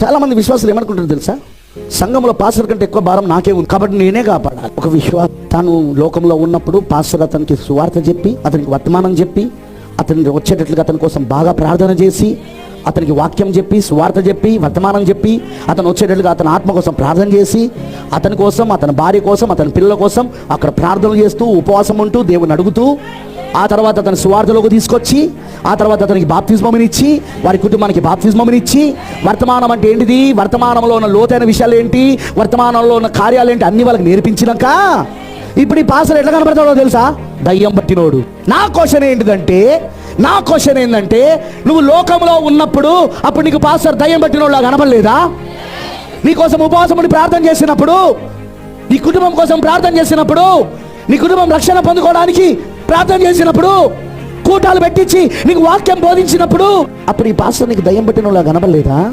చాలా మంది విశ్వాసులు ఏమనుకుంటారు తెలుసా, సంఘంలో పాస్టర్ కంటే ఎక్కువ భారం నాకే ఉంది కాబట్టి నేనే కాపాడాలి. ఒక విశ్వాసం తాను లోకంలో ఉన్నప్పుడు పాస్టర్ అతనికి సువార్త చెప్పి, అతనికి వర్తమానం చెప్పి, అతనికి వచ్చేటట్లుగా అతని కోసం బాగా ప్రార్థన చేసి, అతనికి వాక్యం చెప్పి, సువార్త చెప్పి, వర్తమానం చెప్పి, అతను వచ్చేటట్లుగా అతని ఆత్మ కోసం ప్రార్థన చేసి, అతని కోసం, అతని భార్య కోసం, అతని పిల్లల కోసం అక్కడ ప్రార్థన చేస్తూ, ఉపవాసం ఉంటూ, దేవుని అడుగుతూ, ఆ తర్వాత అతని సువార్తలోకి తీసుకొచ్చి, ఆ తర్వాత అతనికి బాప్తిస్మమునిచ్చి, వారి కుటుంబానికి బాప్తిస్మమునిచ్చి, వర్తమానం అంటే ఏంటిది, వర్తమానంలో ఉన్న లోతైన విషయాలు ఏంటి, వర్తమానంలో ఉన్న కార్యాలు ఏంటి అన్ని వాళ్ళకి నేర్పించినాక ఇప్పుడు ఈ పాస్టర్ ఎట్లా కనబడతాడో తెలుసా, దయ్యం పట్టినోడు. నా క్వశ్చన్ ఏంటంటే నువ్వు లోకంలో ఉన్నప్పుడు అప్పుడు నీకు పాస్టర్ దయ్యం పట్టినోళ్ళ కనబడలేదా? నీకోసం ఉపవాసం ఉండి ప్రార్థన చేసినప్పుడు, నీ కుటుంబం కోసం ప్రార్థన చేసినప్పుడు, నీ కుటుంబం రక్షణ పొందుకోవడానికి ప్రార్థన చేసినప్పుడు, కూటాలు పెట్టించి నీకు వాక్యం బోధించినప్పుడు, అప్పుడు ఈ పాస్టర్ నీకు దయ్యం పట్టినోళ్ళ కనబడలేదా?